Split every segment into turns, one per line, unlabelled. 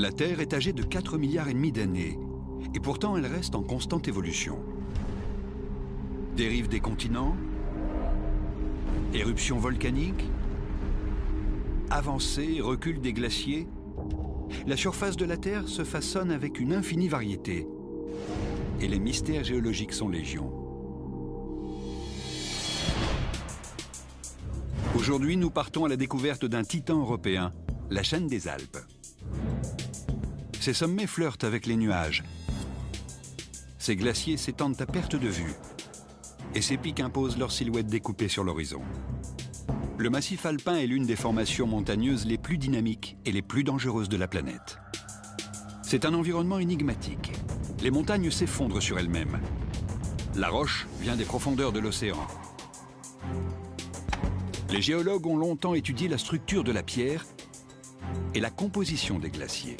La Terre est âgée de 4,5 milliards d'années, et pourtant elle reste en constante évolution. Dérive des continents, éruptions volcaniques, avancée et recul des glaciers, la surface de la Terre se façonne avec une infinie variété, et les mystères géologiques sont légion. Aujourd'hui, nous partons à la découverte d'un titan européen, la chaîne des Alpes. Ses sommets flirtent avec les nuages. Ses glaciers s'étendent à perte de vue. Et ses pics imposent leur silhouette découpée sur l'horizon. Le massif alpin est l'une des formations montagneuses les plus dynamiques et les plus dangereuses de la planète. C'est un environnement énigmatique. Les montagnes s'effondrent sur elles-mêmes. La roche vient des profondeurs de l'océan. Les géologues ont longtemps étudié la structure de la pierre et la composition des glaciers.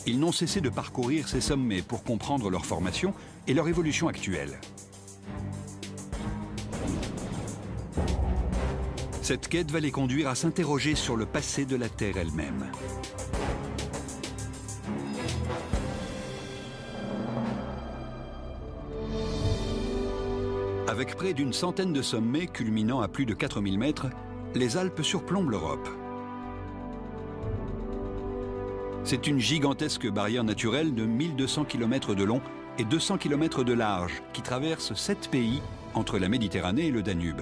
Ils n'ont cessé de parcourir ces sommets pour comprendre leur formation et leur évolution actuelle. Cette quête va les conduire à s'interroger sur le passé de la Terre elle-même. Avec près d'une centaine de sommets culminant à plus de 4000 mètres, les Alpes surplombent l'Europe. C'est une gigantesque barrière naturelle de 1200 km de long et 200 km de large qui traverse 7 pays entre la Méditerranée et le Danube.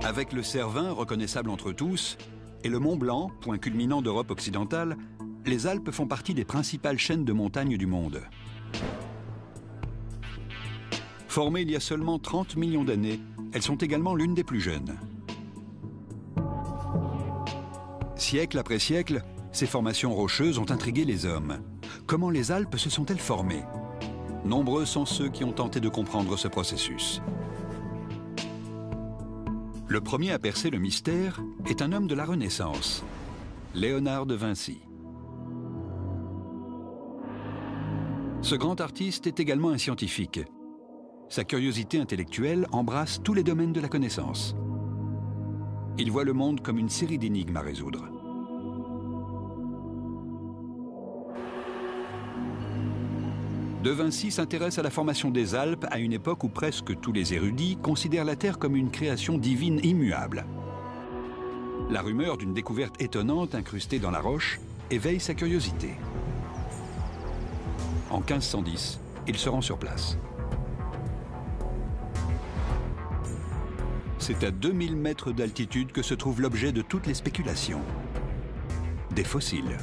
Avec le Cervin, reconnaissable entre tous, et le Mont Blanc, point culminant d'Europe occidentale, les Alpes font partie des principales chaînes de montagnes du monde. Formées il y a seulement 30 millions d'années, elles sont également l'une des plus jeunes. Siècle après siècle, ces formations rocheuses ont intrigué les hommes. Comment les Alpes se sont-elles formées? Nombreux sont ceux qui ont tenté de comprendre ce processus. Le premier à percer le mystère est un homme de la Renaissance, Léonard de Vinci. Ce grand artiste est également un scientifique. Sa curiosité intellectuelle embrasse tous les domaines de la connaissance. Il voit le monde comme une série d'énigmes à résoudre. De Vinci s'intéresse à la formation des Alpes à une époque où presque tous les érudits considèrent la Terre comme une création divine immuable. La rumeur d'une découverte étonnante incrustée dans la roche éveille sa curiosité. En 1510, il se rend sur place. C'est à 2000 mètres d'altitude que se trouve l'objet de toutes les spéculations. Des fossiles.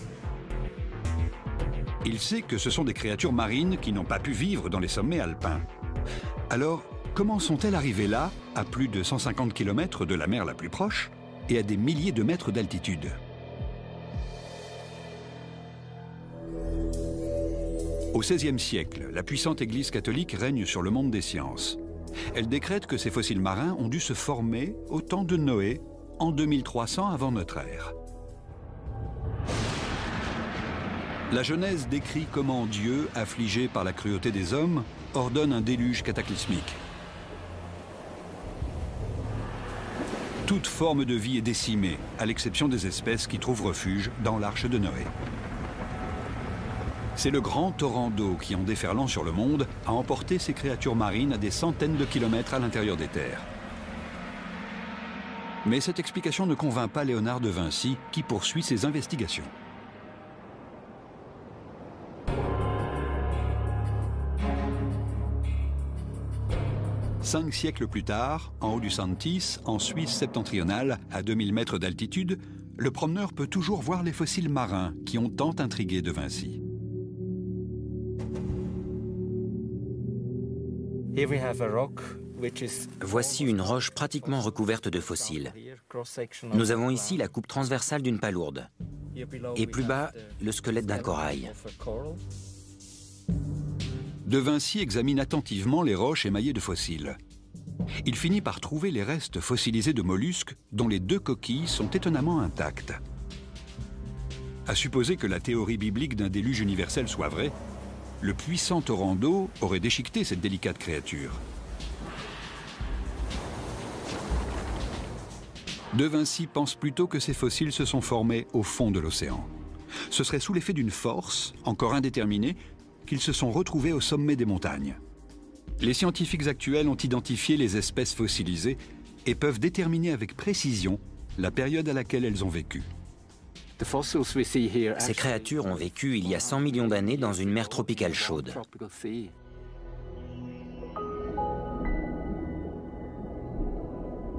Il sait que ce sont des créatures marines qui n'ont pas pu vivre dans les sommets alpins. Alors, comment sont-elles arrivées là, à plus de 150 km de la mer la plus proche, et à des milliers de mètres d'altitude? Au XVIe siècle, la puissante Église catholique règne sur le monde des sciences. Elle décrète que ces fossiles marins ont dû se former au temps de Noé, en 2300 avant notre ère. La Genèse décrit comment Dieu, affligé par la cruauté des hommes, ordonne un déluge cataclysmique. Toute forme de vie est décimée, à l'exception des espèces qui trouvent refuge dans l'arche de Noé. C'est le grand torrent d'eau qui, en déferlant sur le monde, a emporté ces créatures marines à des centaines de kilomètres à l'intérieur des terres. Mais cette explication ne convainc pas Léonard de Vinci, qui poursuit ses investigations. 5 siècles plus tard, en haut du Santis, en Suisse septentrionale, à 2000 mètres d'altitude, le promeneur peut toujours voir les fossiles marins qui ont tant intrigué de Vinci.
Voici une roche pratiquement recouverte de fossiles. Nous avons ici la coupe transversale d'une palourde. Et plus bas, le squelette d'un corail.
De Vinci examine attentivement les roches émaillées de fossiles. Il finit par trouver les restes fossilisés de mollusques dont les 2 coquilles sont étonnamment intactes. À supposer que la théorie biblique d'un déluge universel soit vraie, le puissant torrent d'eau aurait déchiqueté cette délicate créature. De Vinci pense plutôt que ces fossiles se sont formés au fond de l'océan. Ce serait sous l'effet d'une force, encore indéterminée, qu'ils se sont retrouvés au sommet des montagnes. Les scientifiques actuels ont identifié les espèces fossilisées et peuvent déterminer avec précision la période à laquelle elles ont vécu.
Ces créatures ont vécu il y a 100 millions d'années dans une mer tropicale chaude.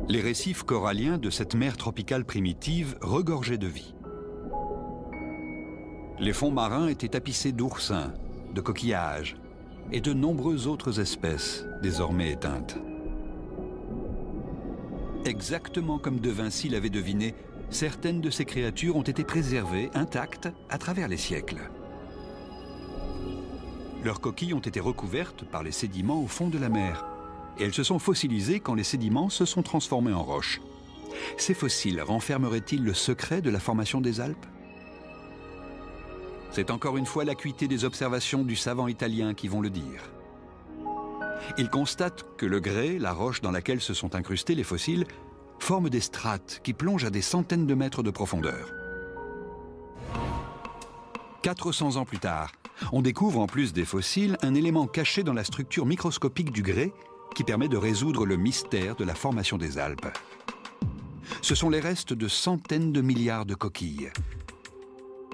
Les récifs coralliens de cette mer tropicale primitive regorgeaient de vie. Les fonds marins étaient tapissés d'oursins, de coquillages et de nombreuses autres espèces désormais éteintes. Exactement comme De Vinci l'avait deviné, certaines de ces créatures ont été préservées intactes à travers les siècles. Leurs coquilles ont été recouvertes par les sédiments au fond de la mer et elles se sont fossilisées quand les sédiments se sont transformés en roches. Ces fossiles renfermeraient-ils le secret de la formation des Alpes? C'est encore une fois l'acuité des observations du savant italien qui vont le dire. Il constate que le grès, la roche dans laquelle se sont incrustés les fossiles, forment des strates qui plongent à des centaines de mètres de profondeur. 400 ans plus tard, on découvre en plus des fossiles un élément caché dans la structure microscopique du grès qui permet de résoudre le mystère de la formation des Alpes. Ce sont les restes de centaines de milliards de coquilles.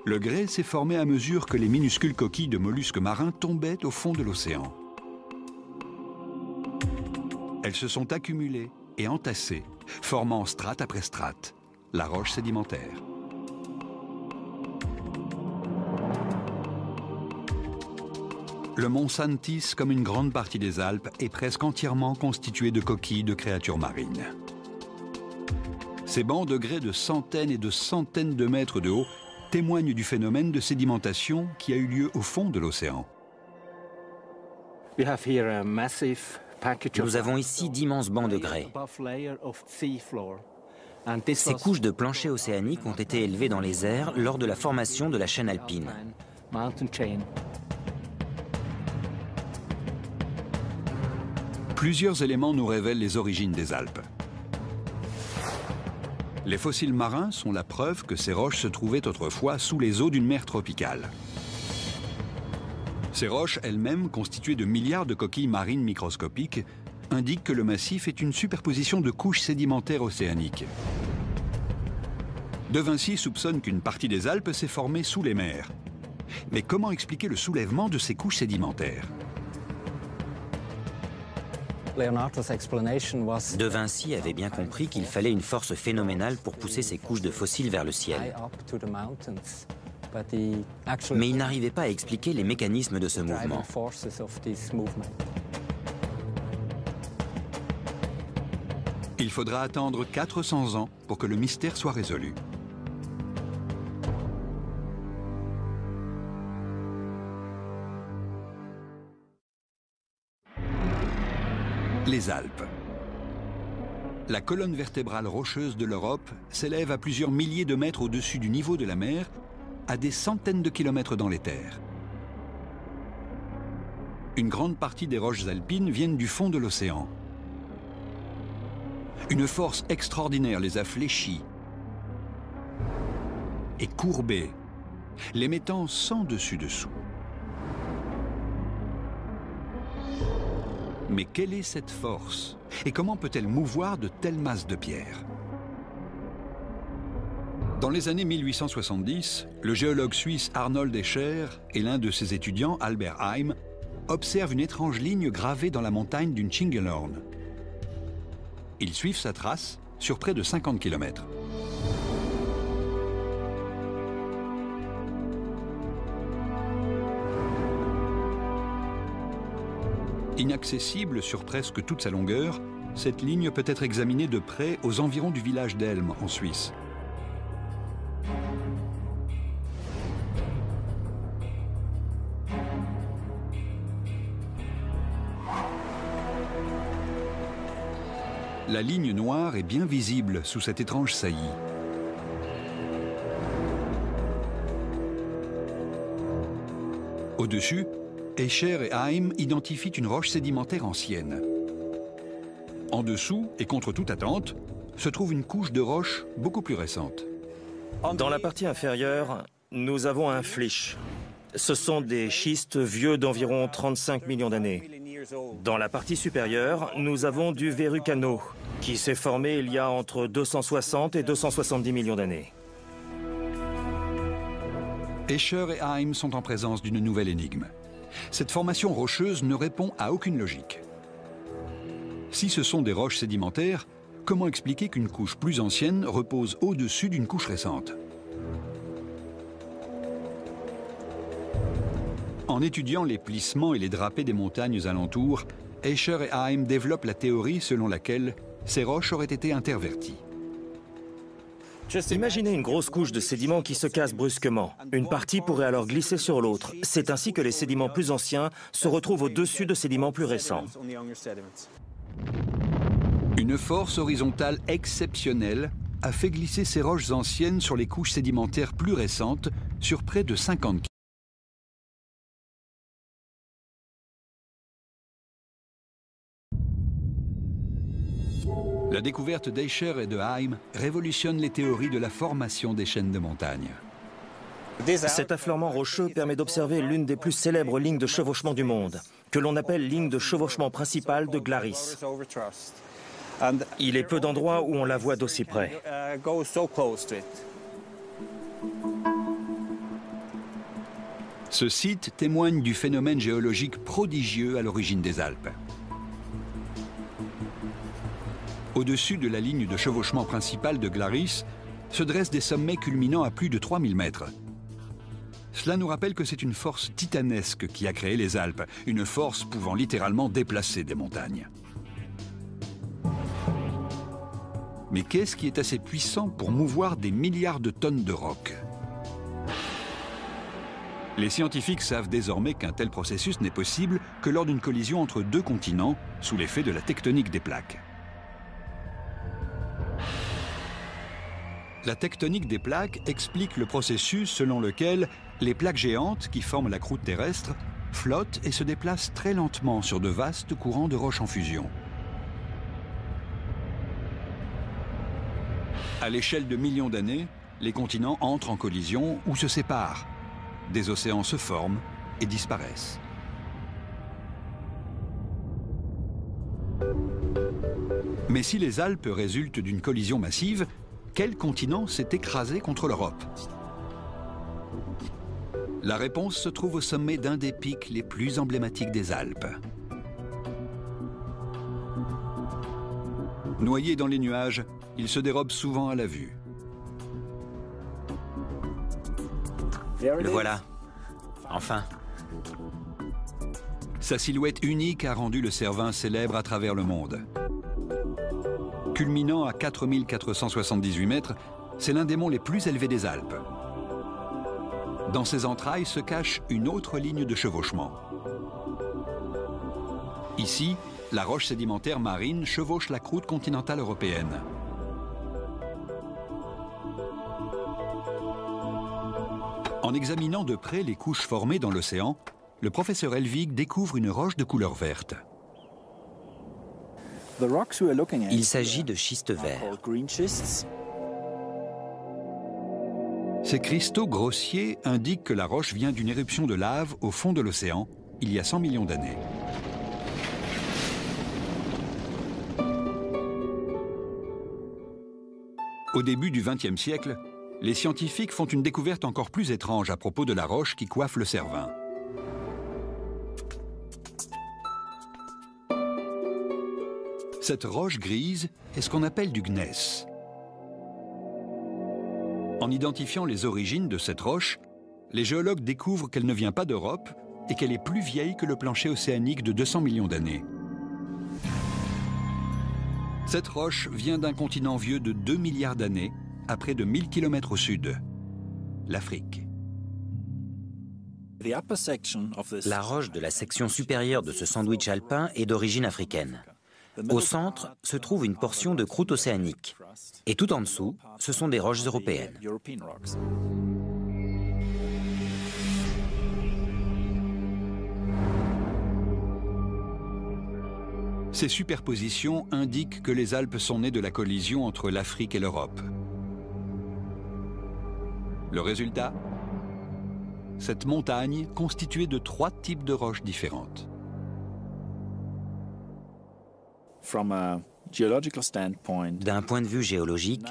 Le grès s'est formé à mesure que les minuscules coquilles de mollusques marins tombaient au fond de l'océan. Elles se sont accumulées et entassées, formant strate après strate, la roche sédimentaire. Le mont Santis, comme une grande partie des Alpes, est presque entièrement constitué de coquilles de créatures marines. Ces bancs de grès de centaines et de centaines de mètres de haut témoignent du phénomène de sédimentation qui a eu lieu au fond de l'océan.
Nous avons ici d'immenses bancs de grès. Ces couches de plancher océanique ont été élevées dans les airs lors de la formation de la chaîne alpine.
Plusieurs éléments nous révèlent les origines des Alpes. Les fossiles marins sont la preuve que ces roches se trouvaient autrefois sous les eaux d'une mer tropicale. Ces roches elles-mêmes, constituées de milliards de coquilles marines microscopiques, indiquent que le massif est une superposition de couches sédimentaires océaniques. De Vinci soupçonne qu'une partie des Alpes s'est formée sous les mers. Mais comment expliquer le soulèvement de ces couches sédimentaires ?
De Vinci avait bien compris qu'il fallait une force phénoménale pour pousser ces couches de fossiles vers le ciel. Mais il n'arrivait pas à expliquer les mécanismes de ce mouvement.
Il faudra attendre 400 ans pour que le mystère soit résolu. Les Alpes. La colonne vertébrale rocheuse de l'Europe s'élève à plusieurs milliers de mètres au-dessus du niveau de la mer, à des centaines de kilomètres dans les terres. Une grande partie des roches alpines viennent du fond de l'océan. Une force extraordinaire les a fléchies et courbées, les mettant sans dessus-dessous. Mais quelle est cette force? Et comment peut-elle mouvoir de telles masses de pierre? Dans les années 1870, le géologue suisse Arnold Escher et l'un de ses étudiants, Albert Heim, observent une étrange ligne gravée dans la montagne du Tschingelhorn. Ils suivent sa trace sur près de 50 km. Inaccessible sur presque toute sa longueur, cette ligne peut être examinée de près aux environs du village d'Elm, en Suisse. La ligne noire est bien visible sous cette étrange saillie. Au-dessus, Escher et Heim identifient une roche sédimentaire ancienne. En dessous, et contre toute attente, se trouve une couche de roches beaucoup plus récente.
Dans la partie inférieure, nous avons un flysch. Ce sont des schistes vieux d'environ 35 millions d'années. Dans la partie supérieure, nous avons du verrucano, qui s'est formé il y a entre 260 et 270 millions d'années.
Escher et Heim sont en présence d'une nouvelle énigme. Cette formation rocheuse ne répond à aucune logique. Si ce sont des roches sédimentaires, comment expliquer qu'une couche plus ancienne repose au-dessus d'une couche récente? En étudiant les plissements et les drapés des montagnes alentours, Escher et Heim développent la théorie selon laquelle ces roches auraient été interverties.
Imaginez une grosse couche de sédiments qui se casse brusquement. Une partie pourrait alors glisser sur l'autre. C'est ainsi que les sédiments plus anciens se retrouvent au-dessus de sédiments plus récents.
Une force horizontale exceptionnelle a fait glisser ces roches anciennes sur les couches sédimentaires plus récentes sur près de 50 km. La découverte d'Escher et de Heim révolutionne les théories de la formation des chaînes de montagnes.
Cet affleurement rocheux permet d'observer l'une des plus célèbres lignes de chevauchement du monde, que l'on appelle ligne de chevauchement principale de Glaris. Il est peu d'endroits où on la voit d'aussi près.
Ce site témoigne du phénomène géologique prodigieux à l'origine des Alpes. Au-dessus de la ligne de chevauchement principale de Glaris se dressent des sommets culminant à plus de 3000 mètres. Cela nous rappelle que c'est une force titanesque qui a créé les Alpes, une force pouvant littéralement déplacer des montagnes. Mais qu'est-ce qui est assez puissant pour mouvoir des milliards de tonnes de roc? Les scientifiques savent désormais qu'un tel processus n'est possible que lors d'une collision entre deux continents, sous l'effet de la tectonique des plaques. La tectonique des plaques explique le processus selon lequel les plaques géantes qui forment la croûte terrestre flottent et se déplacent très lentement sur de vastes courants de roches en fusion. À l'échelle de millions d'années, les continents entrent en collision ou se séparent. Des océans se forment et disparaissent. Mais si les Alpes résultent d'une collision massive, quel continent s'est écrasé contre l'Europe? La réponse se trouve au sommet d'un des pics les plus emblématiques des Alpes. Noyé dans les nuages, il se dérobe souvent à la vue.
Le voilà. Enfin.
Sa silhouette unique a rendu le Cervin célèbre à travers le monde. Culminant à 4478 mètres, c'est l'un des monts les plus élevés des Alpes. Dans ses entrailles se cache une autre ligne de chevauchement. Ici, la roche sédimentaire marine chevauche la croûte continentale européenne. En examinant de près les couches formées dans l'océan, le professeur Helvig découvre une roche de couleur verte.
Il s'agit de schistes verts.
Ces cristaux grossiers indiquent que la roche vient d'une éruption de lave au fond de l'océan, il y a 100 millions d'années. Au début du XXe siècle, les scientifiques font une découverte encore plus étrange à propos de la roche qui coiffe le Cervin. Cette roche grise est ce qu'on appelle du gneiss. En identifiant les origines de cette roche, les géologues découvrent qu'elle ne vient pas d'Europe et qu'elle est plus vieille que le plancher océanique de 200 millions d'années. Cette roche vient d'un continent vieux de 2 milliards d'années, à près de 1000 km au sud, l'Afrique.
La roche de la section supérieure de ce sandwich alpin est d'origine africaine. Au centre se trouve une portion de croûte océanique. Et tout en dessous, ce sont des roches européennes.
Ces superpositions indiquent que les Alpes sont nées de la collision entre l'Afrique et l'Europe. Le résultat? Cette montagne constituée de 3 types de roches différentes.
D'un point de vue géologique,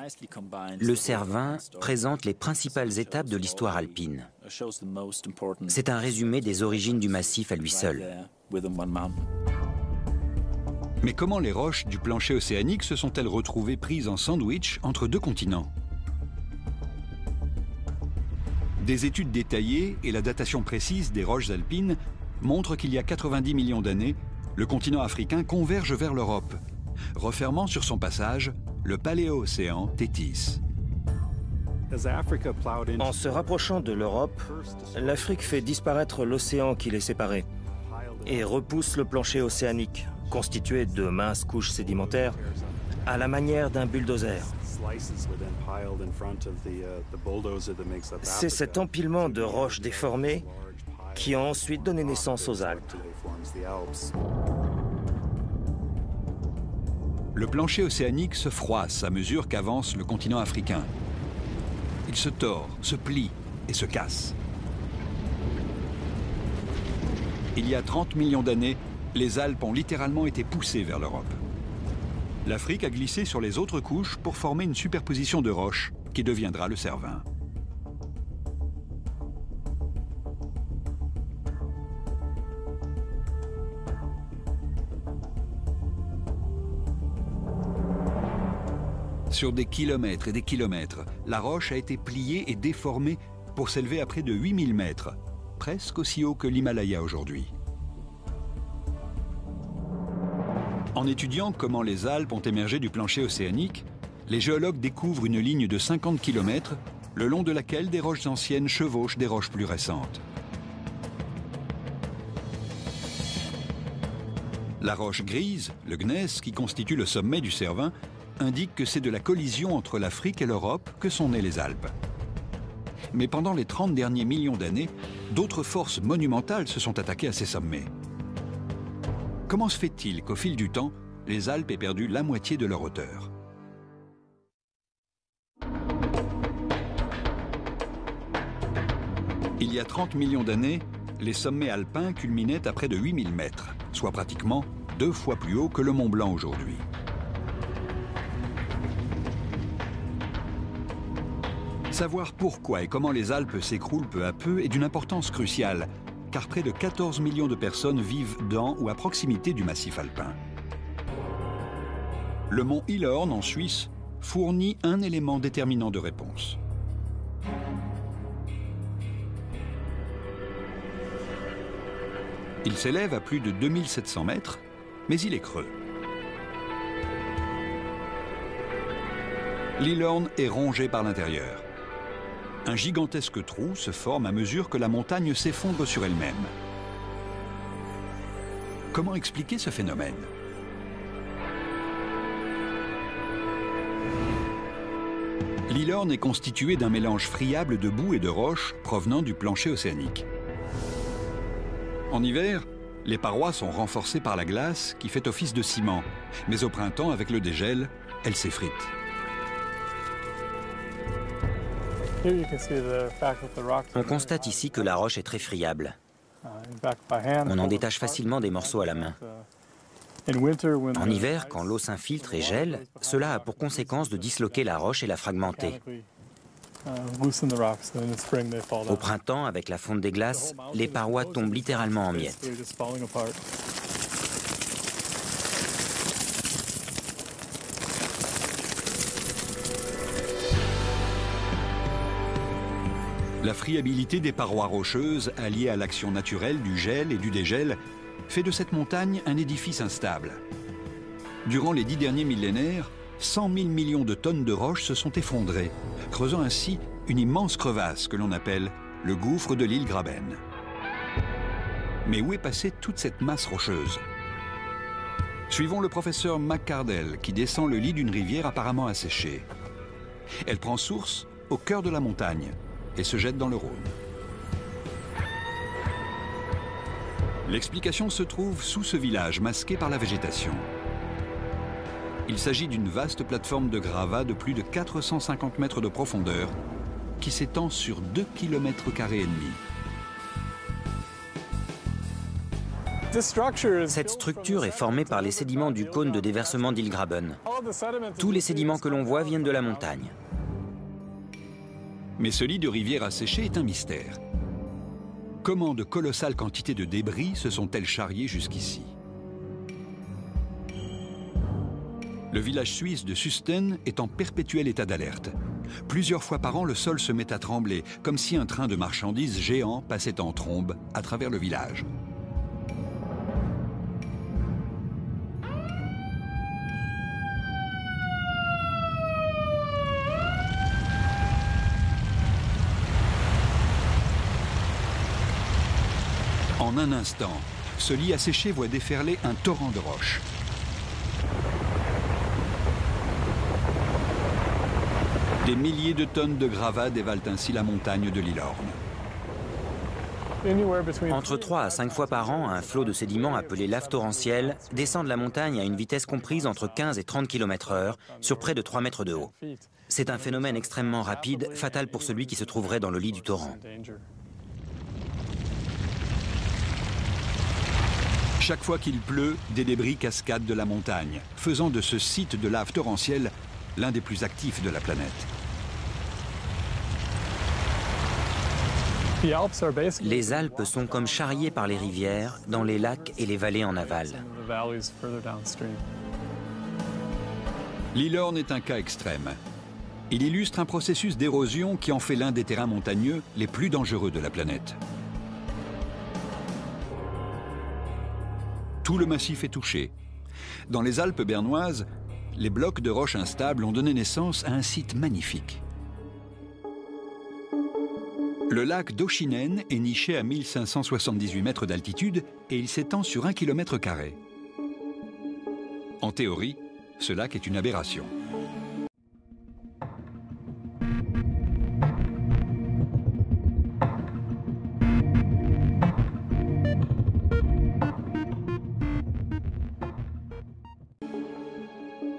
le Cervin présente les principales étapes de l'histoire alpine. C'est un résumé des origines du massif à lui seul.
Mais comment les roches du plancher océanique se sont-elles retrouvées prises en sandwich entre 2 continents? Des études détaillées et la datation précise des roches alpines montrent qu'il y a 90 millions d'années, le continent africain converge vers l'Europe, refermant sur son passage le paléo-océan Tétis.
En se rapprochant de l'Europe, l'Afrique fait disparaître l'océan qui les séparait et repousse le plancher océanique, constitué de minces couches sédimentaires, à la manière d'un bulldozer. C'est cet empilement de roches déformées qui a ensuite donné naissance aux Alpes.
Le plancher océanique se froisse à mesure qu'avance le continent africain. Il se tord, se plie et se casse. Il y a 30 millions d'années, les Alpes ont littéralement été poussées vers l'Europe. L'Afrique a glissé sur les autres couches pour former une superposition de roches qui deviendra le Cervin. Sur des kilomètres et des kilomètres, la roche a été pliée et déformée pour s'élever à près de 8000 mètres, presque aussi haut que l'Himalaya aujourd'hui. En étudiant comment les Alpes ont émergé du plancher océanique, les géologues découvrent une ligne de 50 km, le long de laquelle des roches anciennes chevauchent des roches plus récentes. La roche grise, le gneiss, qui constitue le sommet du Cervin, indique que c'est de la collision entre l'Afrique et l'Europe que sont nées les Alpes. Mais pendant les 30 derniers millions d'années, d'autres forces monumentales se sont attaquées à ces sommets. Comment se fait-il qu'au fil du temps, les Alpes aient perdu la moitié de leur hauteur? Il y a 30 millions d'années, les sommets alpins culminaient à près de 8000 mètres, soit pratiquement 2 fois plus haut que le Mont Blanc aujourd'hui. Savoir pourquoi et comment les Alpes s'écroulent peu à peu est d'une importance cruciale, car près de 14 millions de personnes vivent dans ou à proximité du massif alpin. Le mont Hilorn, en Suisse, fournit un élément déterminant de réponse. Il s'élève à plus de 2700 mètres, mais il est creux. L'Hilorn est rongé par l'intérieur. Un gigantesque trou se forme à mesure que la montagne s'effondre sur elle-même. Comment expliquer ce phénomène? L'Hilorn est constitué d'un mélange friable de boue et de roches provenant du plancher océanique. En hiver, les parois sont renforcées par la glace qui fait office de ciment, mais au printemps, avec le dégel, elles s'effritent.
On constate ici que la roche est très friable. On en détache facilement des morceaux à la main. En hiver, quand l'eau s'infiltre et gèle, cela a pour conséquence de disloquer la roche et la fragmenter. Au printemps, avec la fonte des glaces, les parois tombent littéralement en miettes.
La friabilité des parois rocheuses, alliée à l'action naturelle du gel et du dégel, fait de cette montagne un édifice instable. Durant les 10 derniers millénaires, 100 000 millions de tonnes de roches se sont effondrées, creusant ainsi une immense crevasse que l'on appelle le gouffre de l'île Graben. Mais où est passée toute cette masse rocheuse? Suivons le professeur McCardell qui descend le lit d'une rivière apparemment asséchée. Elle prend source au cœur de la montagne et se jette dans le Rhône. L'explication se trouve sous ce village masqué par la végétation. Il s'agit d'une vaste plateforme de gravats de plus de 450 mètres de profondeur qui s'étend sur 2,5 km².
Cette structure est formée par les sédiments du cône de déversement d'Ilgraben. Tous les sédiments que l'on voit viennent de la montagne.
Mais ce lit de rivière asséché est un mystère. Comment de colossales quantités de débris se sont-elles charriées jusqu'ici? Le village suisse de Susten est en perpétuel état d'alerte. Plusieurs fois par an, le sol se met à trembler, comme si un train de marchandises géant passait en trombe à travers le village. En un instant, ce lit asséché voit déferler un torrent de roches. Des milliers de tonnes de gravats dévalent ainsi la montagne de l'Ilorn.
Entre 3 à 5 fois par an, un flot de sédiments appelé lave torrentielle descend de la montagne à une vitesse comprise entre 15 et 30 km/h sur près de 3 mètres de haut. C'est un phénomène extrêmement rapide, fatal pour celui qui se trouverait dans le lit du torrent.
Chaque fois qu'il pleut, des débris cascadent de la montagne, faisant de ce site de lave torrentielle l'un des plus actifs de la planète.
Les Alpes sont comme charriées par les rivières dans les lacs et les vallées en aval.
L'Ilorn est un cas extrême. Il illustre un processus d'érosion qui en fait l'un des terrains montagneux les plus dangereux de la planète. Tout le massif est touché. Dans les Alpes bernoises, les blocs de roches instables ont donné naissance à un site magnifique. Le lac d'Oshinen est niché à 1578 mètres d'altitude et il s'étend sur 1 km². En théorie, ce lac est une aberration.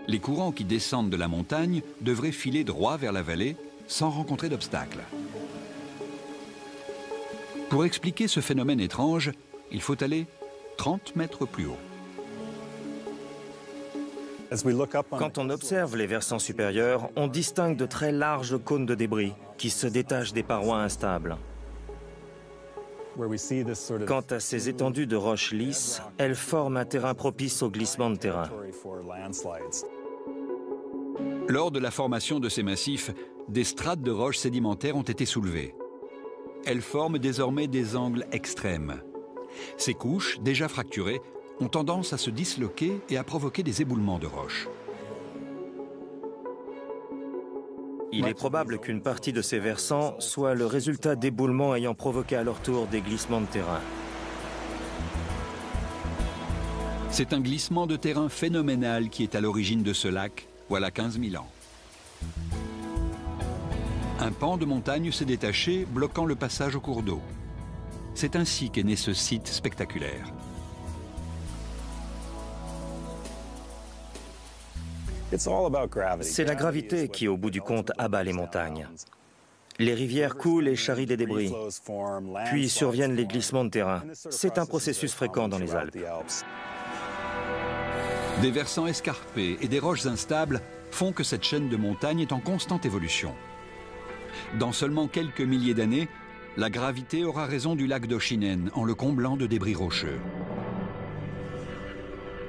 Les courants qui descendent de la montagne devraient filer droit vers la vallée sans rencontrer d'obstacles. Pour expliquer ce phénomène étrange, il faut aller 30 mètres plus haut.
Quand on observe les versants supérieurs, on distingue de très larges cônes de débris qui se détachent des parois instables. Quant à ces étendues de roches lisses, elles forment un terrain propice au glissement de terrain.
Lors de la formation de ces massifs, des strates de roches sédimentaires ont été soulevées. Elles forment désormais des angles extrêmes. Ces couches, déjà fracturées, ont tendance à se disloquer et à provoquer des éboulements de roches.
Il est probable qu'une partie de ces versants soit le résultat d'éboulements ayant provoqué à leur tour des glissements de terrain.
C'est un glissement de terrain phénoménal qui est à l'origine de ce lac, voilà 15 000 ans. Un pan de montagne s'est détaché, bloquant le passage au cours d'eau. C'est ainsi qu'est né ce site spectaculaire.
C'est la gravité qui, au bout du compte, abat les montagnes. Les rivières coulent et charrient des débris, puis surviennent les glissements de terrain. C'est un processus fréquent dans les Alpes.
Des versants escarpés et des roches instables font que cette chaîne de montagnes est en constante évolution. Dans seulement quelques milliers d'années, la gravité aura raison du lac d'Oshinen en le comblant de débris rocheux.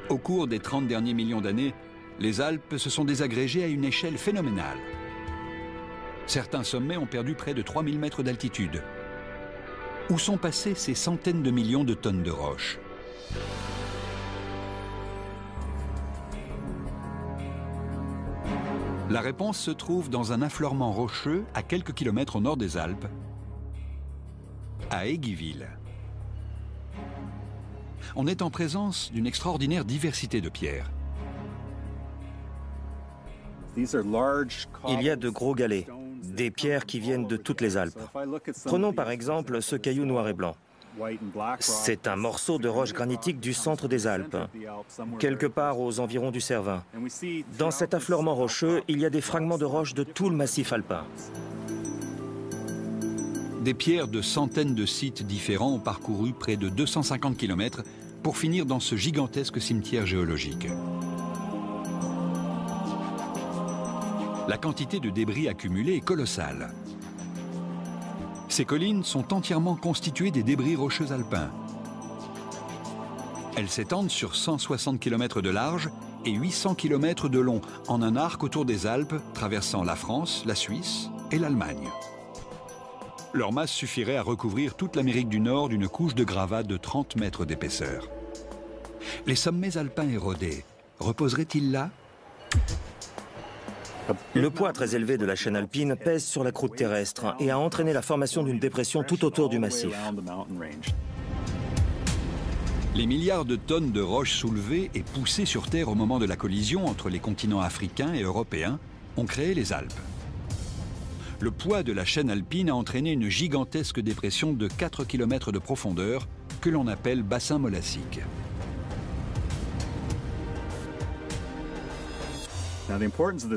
Au cours des 30 derniers millions d'années, les Alpes se sont désagrégées à une échelle phénoménale. Certains sommets ont perdu près de 3000 mètres d'altitude. Où sont passées ces centaines de millions de tonnes de roches? La réponse se trouve dans un affleurement rocheux à quelques kilomètres au nord des Alpes, à Eggyville. On est en présence d'une extraordinaire diversité de pierres.
Il y a de gros galets, des pierres qui viennent de toutes les Alpes. Prenons par exemple ce caillou noir et blanc. C'est un morceau de roche granitique du centre des Alpes, quelque part aux environs du Cervin. Dans cet affleurement rocheux, il y a des fragments de roche de tout le massif alpin.
Des pierres de centaines de sites différents ont parcouru près de 250 km pour finir dans ce gigantesque cimetière géologique. La quantité de débris accumulés est colossale. Ces collines sont entièrement constituées des débris rocheux alpins. Elles s'étendent sur 160 km de large et 800 km de long, en un arc autour des Alpes, traversant la France, la Suisse et l'Allemagne. Leur masse suffirait à recouvrir toute l'Amérique du Nord d'une couche de gravats de 30 mètres d'épaisseur. Les sommets alpins érodés reposeraient-ils là?
Le poids très élevé de la chaîne alpine pèse sur la croûte terrestre et a entraîné la formation d'une dépression tout autour du massif.
Les milliards de tonnes de roches soulevées et poussées sur Terre au moment de la collision entre les continents africains et européens ont créé les Alpes. Le poids de la chaîne alpine a entraîné une gigantesque dépression de 4 km de profondeur que l'on appelle bassin molassique.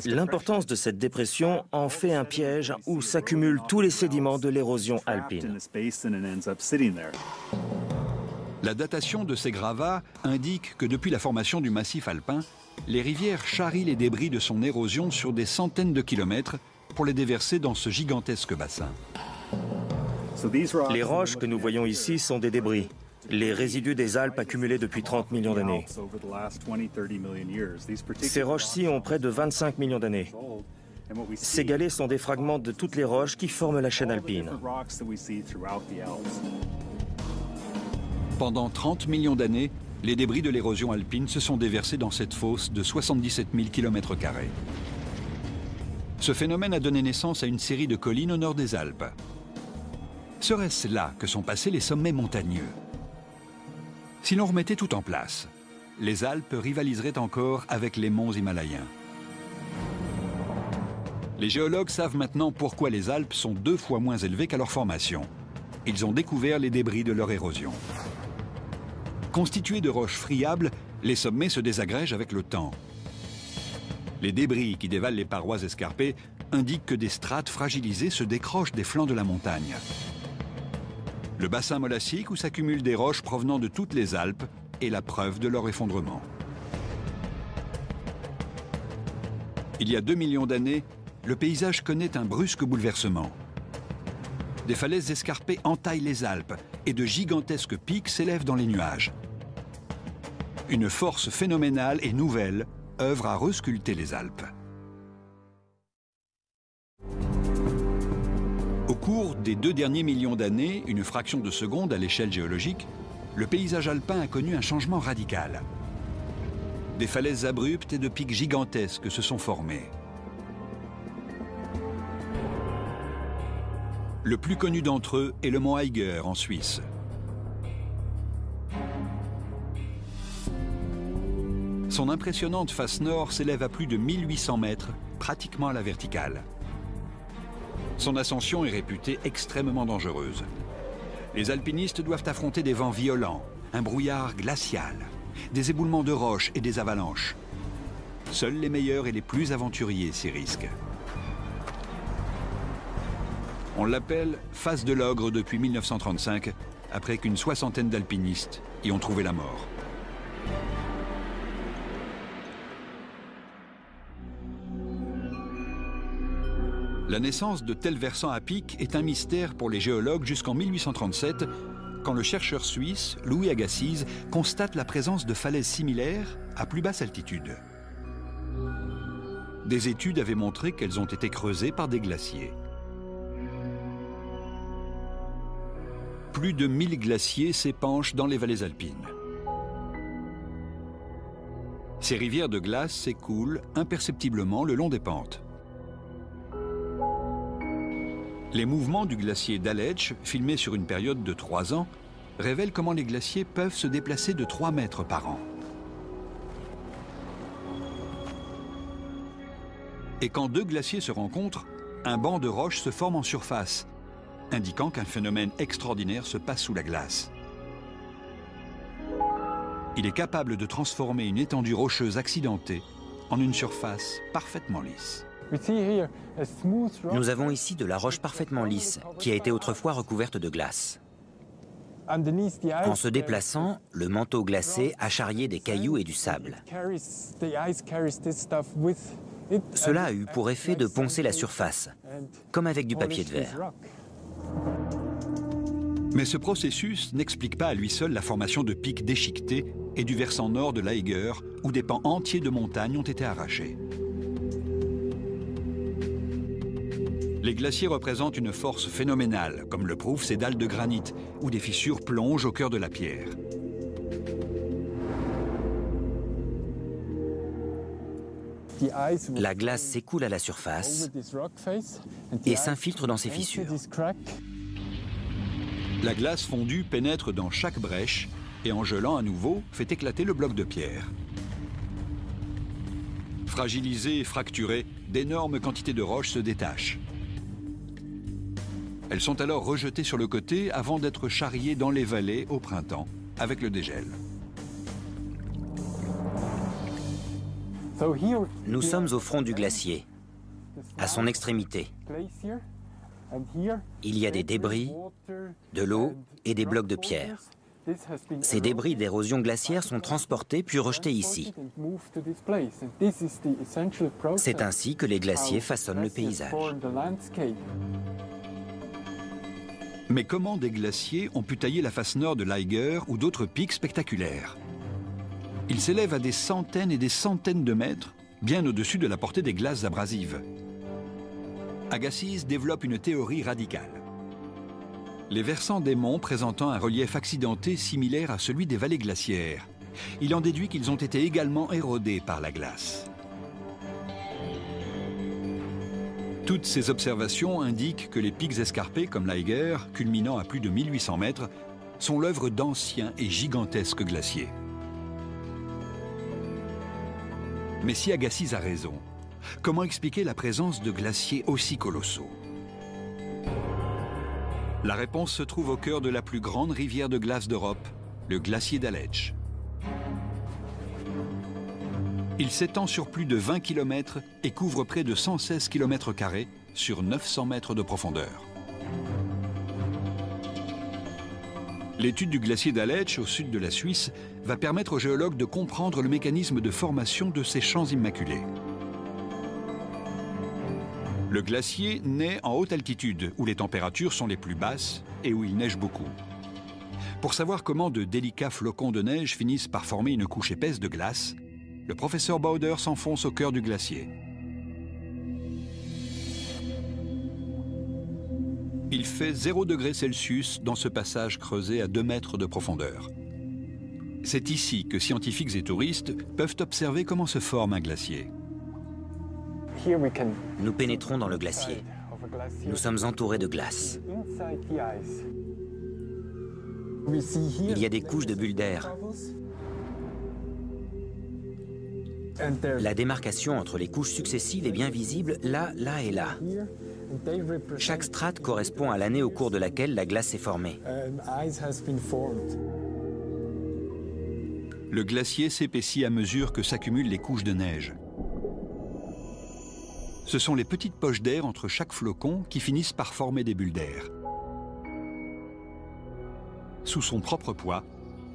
L'importance de cette dépression en fait un piège où s'accumulent tous les sédiments de l'érosion alpine.
La datation de ces gravats indique que depuis la formation du massif alpin, les rivières charrient les débris de son érosion sur des centaines de kilomètres pour les déverser dans ce gigantesque bassin.
Les roches que nous voyons ici sont des débris, les résidus des Alpes accumulés depuis 30 millions d'années. Ces roches-ci ont près de 25 millions d'années. Ces galets sont des fragments de toutes les roches qui forment la chaîne alpine.
Pendant 30 millions d'années, les débris de l'érosion alpine se sont déversés dans cette fosse de 77 000 km². Ce phénomène a donné naissance à une série de collines au nord des Alpes. Serait-ce là que sont passés les sommets montagneux? Si l'on remettait tout en place, les Alpes rivaliseraient encore avec les monts himalayens. Les géologues savent maintenant pourquoi les Alpes sont 2 fois moins élevées qu'à leur formation. Ils ont découvert les débris de leur érosion. Constitués de roches friables, les sommets se désagrègent avec le temps. Les débris qui dévalent les parois escarpées indiquent que des strates fragilisées se décrochent des flancs de la montagne. Le bassin molassique où s'accumulent des roches provenant de toutes les Alpes est la preuve de leur effondrement. Il y a 2 millions d'années, le paysage connaît un brusque bouleversement. Des falaises escarpées entaillent les Alpes et de gigantesques pics s'élèvent dans les nuages. Une force phénoménale et nouvelle œuvre à resculpter les Alpes. Au cours des 2 derniers millions d'années, une fraction de seconde à l'échelle géologique, le paysage alpin a connu un changement radical. Des falaises abruptes et de pics gigantesques se sont formés. Le plus connu d'entre eux est le mont Eiger en Suisse. Son impressionnante face nord s'élève à plus de 1800 mètres, pratiquement à la verticale. Son ascension est réputée extrêmement dangereuse. Les alpinistes doivent affronter des vents violents, un brouillard glacial, des éboulements de roches et des avalanches. Seuls les meilleurs et les plus aventuriers s'y risquent. On l'appelle face de l'ogre depuis 1935, après qu'une 60aine d'alpinistes y ont trouvé la mort. La naissance de tels versants à pic est un mystère pour les géologues jusqu'en 1837, quand le chercheur suisse Louis Agassiz constate la présence de falaises similaires à plus basse altitude. Des études avaient montré qu'elles ont été creusées par des glaciers. Plus de 1000 glaciers s'épanchent dans les vallées alpines. Ces rivières de glace s'écoulent imperceptiblement le long des pentes. Les mouvements du glacier d'Aletsch, filmés sur une période de 3 ans, révèlent comment les glaciers peuvent se déplacer de 3 mètres par an. Et quand 2 glaciers se rencontrent, un banc de roches se forme en surface, indiquant qu'un phénomène extraordinaire se passe sous la glace. Il est capable de transformer une étendue rocheuse accidentée en une surface parfaitement lisse.
Nous avons ici de la roche parfaitement lisse, qui a été autrefois recouverte de glace. En se déplaçant, le manteau glacé a charrié des cailloux et du sable. Cela a eu pour effet de poncer la surface, comme avec du papier de verre.
Mais ce processus n'explique pas à lui seul la formation de pics déchiquetés et du versant nord de l'Eiger, où des pans entiers de montagnes ont été arrachés. Les glaciers représentent une force phénoménale, comme le prouvent ces dalles de granit, où des fissures plongent au cœur de la pierre.
La glace s'écoule à la surface et s'infiltre dans ces fissures.
La glace fondue pénètre dans chaque brèche et en gelant à nouveau, fait éclater le bloc de pierre. Fragilisées et fracturées, d'énormes quantités de roches se détachent. Elles sont alors rejetées sur le côté avant d'être charriées dans les vallées au printemps avec le dégel.
Nous sommes au front du glacier, à son extrémité. Il y a des débris, de l'eau et des blocs de pierre. Ces débris d'érosion glaciaire sont transportés puis rejetés ici. C'est ainsi que les glaciers façonnent le paysage.
Mais comment des glaciers ont pu tailler la face nord de l'Eiger ou d'autres pics spectaculaires? Ils s'élèvent à des centaines et des centaines de mètres, bien au-dessus de la portée des glaces abrasives. Agassiz développe une théorie radicale. Les versants des monts présentant un relief accidenté similaire à celui des vallées glaciaires. Il en déduit qu'ils ont été également érodés par la glace. Toutes ces observations indiquent que les pics escarpés comme l'Eiger, culminant à plus de 1800 mètres, sont l'œuvre d'anciens et gigantesques glaciers. Mais si Agassiz a raison, comment expliquer la présence de glaciers aussi colossaux? La réponse se trouve au cœur de la plus grande rivière de glace d'Europe, le glacier d'Aletsch. Il s'étend sur plus de 20 km et couvre près de 116 km² sur 900 mètres de profondeur. L'étude du glacier d'Aletsch, au sud de la Suisse, va permettre aux géologues de comprendre le mécanisme de formation de ces champs immaculés. Le glacier naît en haute altitude, où les températures sont les plus basses et où il neige beaucoup. Pour savoir comment de délicats flocons de neige finissent par former une couche épaisse de glace, le professeur Bauder s'enfonce au cœur du glacier. Il fait 0 degré Celsius dans ce passage creusé à 2 mètres de profondeur. C'est ici que scientifiques et touristes peuvent observer comment se forme un glacier.
Nous pénétrons dans le glacier. Nous sommes entourés de glace. Il y a des couches de bulles d'air. La démarcation entre les couches successives est bien visible là, là et là. Chaque strate correspond à l'année au cours de laquelle la glace s'est formée.
Le glacier s'épaissit à mesure que s'accumulent les couches de neige. Ce sont les petites poches d'air entre chaque flocon qui finissent par former des bulles d'air. Sous son propre poids,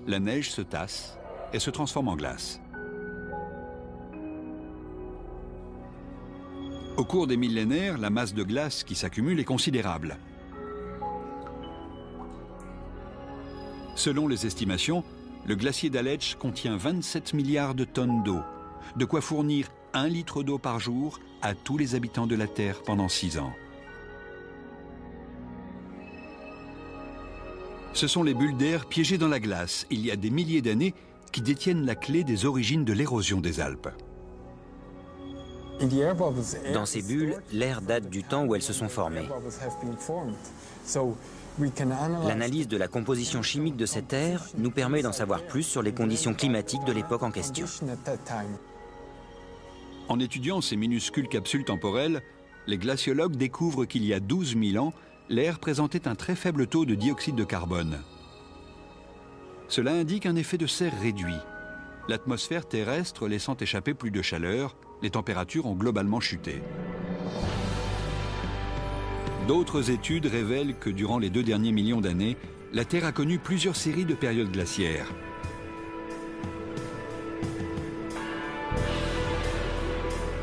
la neige se tasse et se transforme en glace. Au cours des millénaires, la masse de glace qui s'accumule est considérable. Selon les estimations, le glacier d'Aletsch contient 27 milliards de tonnes d'eau, de quoi fournir 1 litre d'eau par jour à tous les habitants de la Terre pendant 6 ans. Ce sont les bulles d'air piégées dans la glace, il y a des milliers d'années, qui détiennent la clé des origines de l'érosion des Alpes.
Dans ces bulles, l'air date du temps où elles se sont formées. L'analyse de la composition chimique de cet air nous permet d'en savoir plus sur les conditions climatiques de l'époque en question.
En étudiant ces minuscules capsules temporelles, les glaciologues découvrent qu'il y a 12 000 ans, l'air présentait un très faible taux de dioxyde de carbone. Cela indique un effet de serre réduit. L'atmosphère terrestre laissant échapper plus de chaleur, les températures ont globalement chuté. D'autres études révèlent que durant les 2 derniers millions d'années, la Terre a connu plusieurs séries de périodes glaciaires.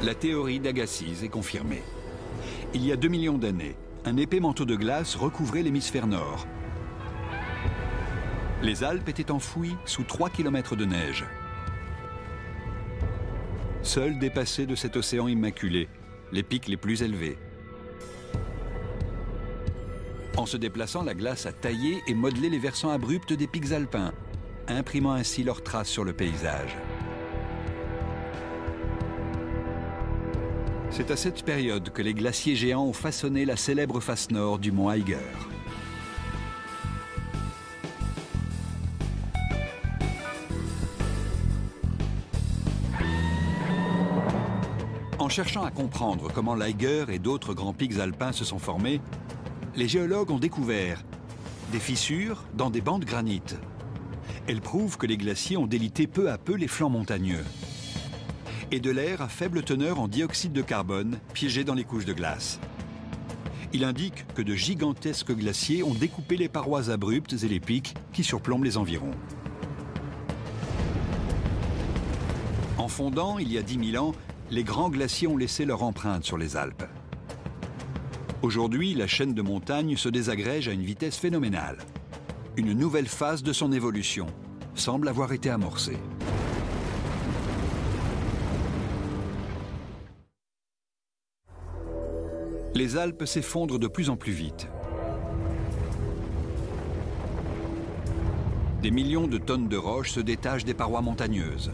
La théorie d'Agassiz est confirmée. Il y a 2 millions d'années, un épais manteau de glace recouvrait l'hémisphère nord. Les Alpes étaient enfouies sous 3 km de neige. Seuls dépassaient de cet océan immaculé les pics les plus élevés. En se déplaçant, la glace a taillé et modelé les versants abrupts des pics alpins, imprimant ainsi leurs traces sur le paysage. C'est à cette période que les glaciers géants ont façonné la célèbre face nord du mont Eiger. En cherchant à comprendre comment l'Eiger et d'autres grands pics alpins se sont formés, les géologues ont découvert des fissures dans des bancs de granit. Elles prouvent que les glaciers ont délité peu à peu les flancs montagneux. Et de l'air à faible teneur en dioxyde de carbone piégé dans les couches de glace. Il indique que de gigantesques glaciers ont découpé les parois abruptes et les pics qui surplombent les environs. En fondant, il y a 10 000 ans, les grands glaciers ont laissé leur empreinte sur les Alpes. Aujourd'hui, la chaîne de montagnes se désagrège à une vitesse phénoménale. Une nouvelle phase de son évolution semble avoir été amorcée. Les Alpes s'effondrent de plus en plus vite. Des millions de tonnes de roches se détachent des parois montagneuses.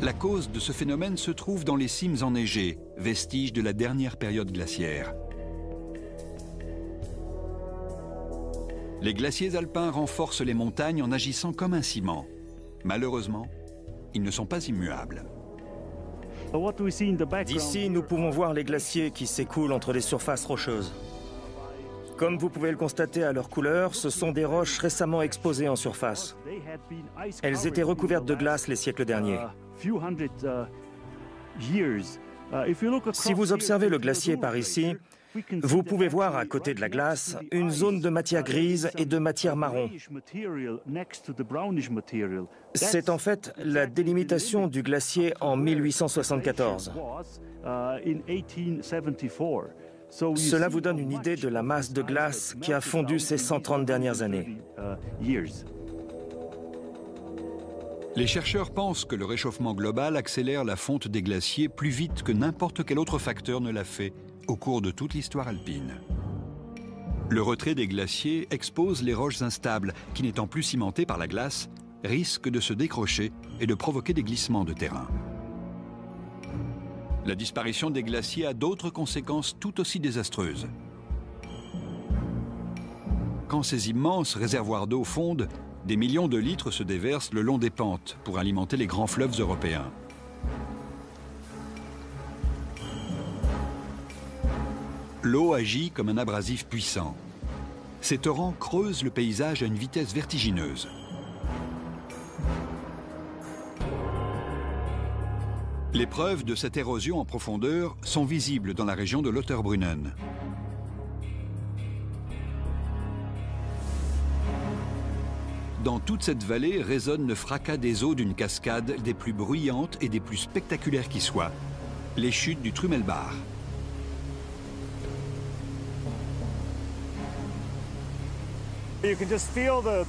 La cause de ce phénomène se trouve dans les cimes enneigées, vestiges de la dernière période glaciaire. Les glaciers alpins renforcent les montagnes en agissant comme un ciment. Malheureusement, ils ne sont pas immuables.
D'ici, nous pouvons voir les glaciers qui s'écoulent entre les surfaces rocheuses. Comme vous pouvez le constater à leur couleur, ce sont des roches récemment exposées en surface. Elles étaient recouvertes de glace les siècles derniers. Si vous observez le glacier par ici, vous pouvez voir à côté de la glace une zone de matière grise et de matière marron. C'est en fait la délimitation du glacier en 1874. Cela vous donne une idée de la masse de glace qui a fondu ces 130 dernières années.
Les chercheurs pensent que le réchauffement global accélère la fonte des glaciers plus vite que n'importe quel autre facteur ne l'a fait au cours de toute l'histoire alpine. Le retrait des glaciers expose les roches instables qui, n'étant plus cimentées par la glace, risquent de se décrocher et de provoquer des glissements de terrain. La disparition des glaciers a d'autres conséquences tout aussi désastreuses. Quand ces immenses réservoirs d'eau fondent, des millions de litres se déversent le long des pentes pour alimenter les grands fleuves européens. L'eau agit comme un abrasif puissant. Ces torrents creusent le paysage à une vitesse vertigineuse. Les preuves de cette érosion en profondeur sont visibles dans la région de Lauterbrunnen. Dans toute cette vallée résonne le fracas des eaux d'une cascade des plus bruyantes et des plus spectaculaires qui soient, les chutes du Trümmelbach.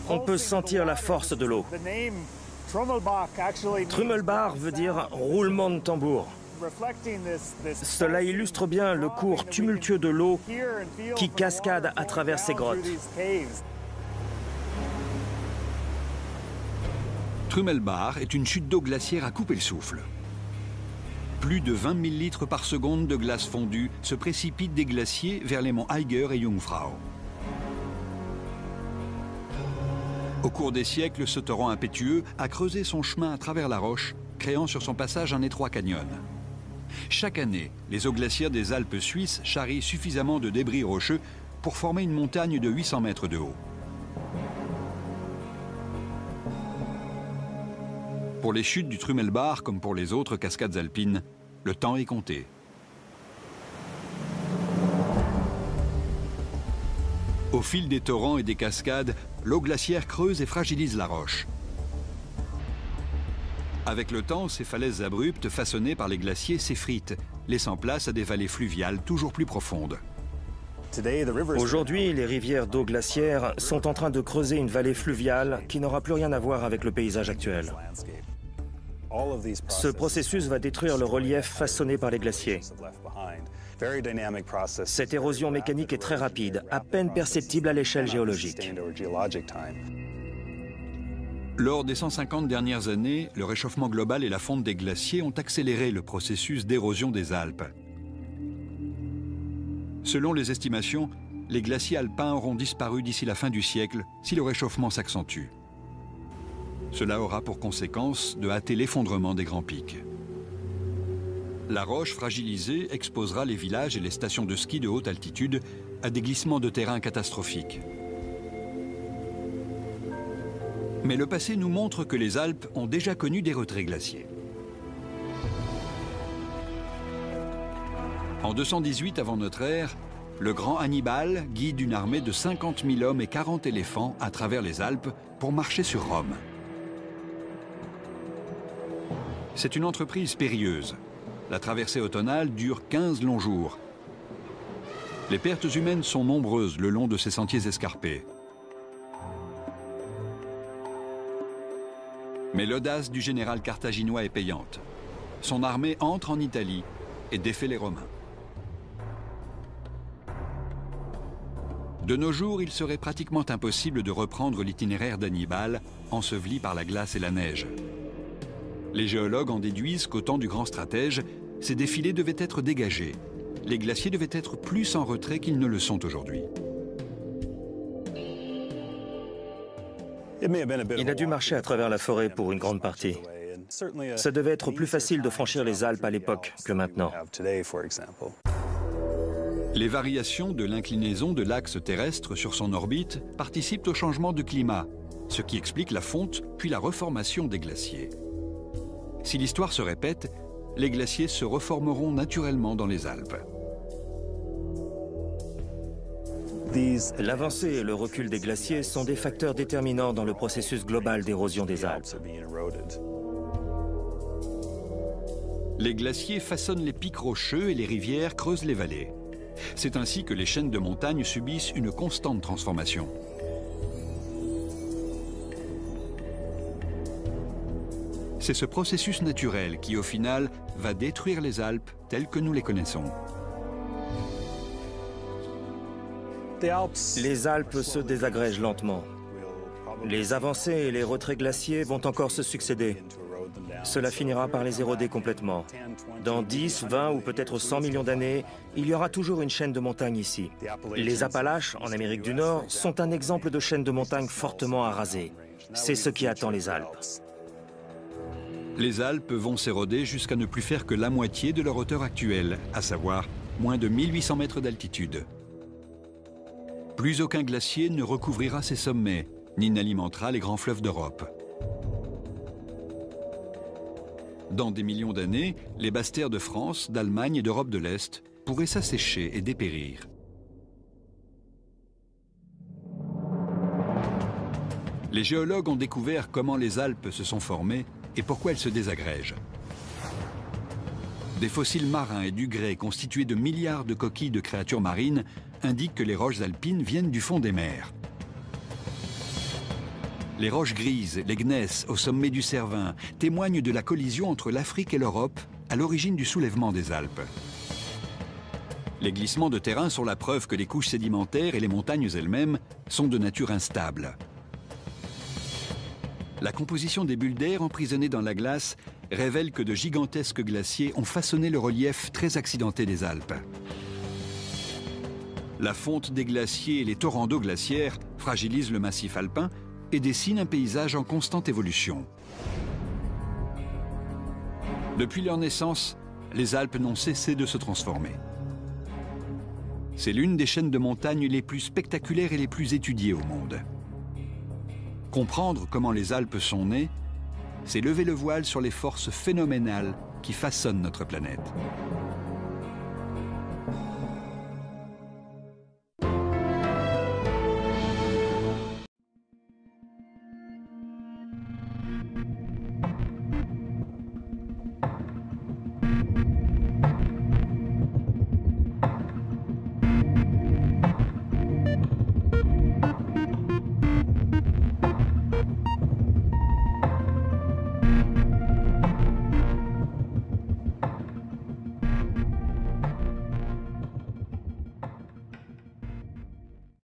On peut sentir la force de l'eau. Trümmelbach veut dire roulement de tambour. Cela illustre bien le cours tumultueux de l'eau qui cascade à travers ces grottes.
Trümmelbach est une chute d'eau glaciaire à couper le souffle. Plus de 20 000 litres par seconde de glace fondue se précipitent des glaciers vers les monts Eiger et Jungfrau. Au cours des siècles, ce torrent impétueux a creusé son chemin à travers la roche, créant sur son passage un étroit canyon. Chaque année, les eaux glaciaires des Alpes suisses charrient suffisamment de débris rocheux pour former une montagne de 800 mètres de haut. Pour les chutes du Trümelbach, comme pour les autres cascades alpines, le temps est compté. Au fil des torrents et des cascades, l'eau glaciaire creuse et fragilise la roche. Avec le temps, ces falaises abruptes façonnées par les glaciers s'effritent, laissant place à des vallées fluviales toujours plus profondes.
Aujourd'hui, les rivières d'eau glaciaire sont en train de creuser une vallée fluviale qui n'aura plus rien à voir avec le paysage actuel. Ce processus va détruire le relief façonné par les glaciers. Cette érosion mécanique est très rapide, à peine perceptible à l'échelle géologique.
Lors des 150 dernières années, le réchauffement global et la fonte des glaciers ont accéléré le processus d'érosion des Alpes. Selon les estimations, les glaciers alpins auront disparu d'ici la fin du siècle si le réchauffement s'accentue. Cela aura pour conséquence de hâter l'effondrement des grands pics. La roche fragilisée exposera les villages et les stations de ski de haute altitude à des glissements de terrain catastrophiques. Mais le passé nous montre que les Alpes ont déjà connu des retraits glaciers. En 218 avant notre ère, le grand Hannibal guide une armée de 50 000 hommes et 40 éléphants à travers les Alpes pour marcher sur Rome. C'est une entreprise périlleuse. La traversée automnale dure 15 longs jours. Les pertes humaines sont nombreuses le long de ces sentiers escarpés. Mais l'audace du général carthaginois est payante. Son armée entre en Italie et défait les Romains. De nos jours, il serait pratiquement impossible de reprendre l'itinéraire d'Hannibal, enseveli par la glace et la neige. Les géologues en déduisent qu'au temps du grand stratège, ces défilés devaient être dégagés. Les glaciers devaient être plus en retrait qu'ils ne le sont aujourd'hui.
Il a dû marcher à travers la forêt pour une grande partie. Ça devait être plus facile de franchir les Alpes à l'époque que maintenant.
Les variations de l'inclinaison de l'axe terrestre sur son orbite participent au changement de climat, ce qui explique la fonte puis la reformation des glaciers. Si l'histoire se répète, les glaciers se reformeront naturellement dans les Alpes.
L'avancée et le recul des glaciers sont des facteurs déterminants dans le processus global d'érosion des Alpes.
Les glaciers façonnent les pics rocheux et les rivières creusent les vallées. C'est ainsi que les chaînes de montagnes subissent une constante transformation. C'est ce processus naturel qui, au final, va détruire les Alpes telles que nous les connaissons.
Les Alpes se désagrègent lentement. Les avancées et les retraits glaciers vont encore se succéder. Cela finira par les éroder complètement. Dans 10, 20 ou peut-être 100 millions d'années, il y aura toujours une chaîne de montagnes ici. Les Appalaches, en Amérique du Nord, sont un exemple de chaîne de montagnes fortement arasée. C'est ce qui attend les Alpes.
Les Alpes vont s'éroder jusqu'à ne plus faire que la moitié de leur hauteur actuelle, à savoir moins de 1800 mètres d'altitude. Plus aucun glacier ne recouvrira ces sommets, ni n'alimentera les grands fleuves d'Europe. Dans des millions d'années, les basses terres de France, d'Allemagne et d'Europe de l'Est pourraient s'assécher et dépérir. Les géologues ont découvert comment les Alpes se sont formées et pourquoi elles se désagrègent. Des fossiles marins et du grès constitués de milliards de coquilles de créatures marines indiquent que les roches alpines viennent du fond des mers. Les roches grises, les gneiss au sommet du Cervin, témoignent de la collision entre l'Afrique et l'Europe à l'origine du soulèvement des Alpes. Les glissements de terrain sont la preuve que les couches sédimentaires et les montagnes elles-mêmes sont de nature instable. La composition des bulles d'air emprisonnées dans la glace révèle que de gigantesques glaciers ont façonné le relief très accidenté des Alpes. La fonte des glaciers et les torrents d'eau glaciaire fragilisent le massif alpin et dessinent un paysage en constante évolution. Depuis leur naissance, les Alpes n'ont cessé de se transformer. C'est l'une des chaînes de montagnes les plus spectaculaires et les plus étudiées au monde. Comprendre comment les Alpes sont nées, c'est lever le voile sur les forces phénoménales qui façonnent notre planète.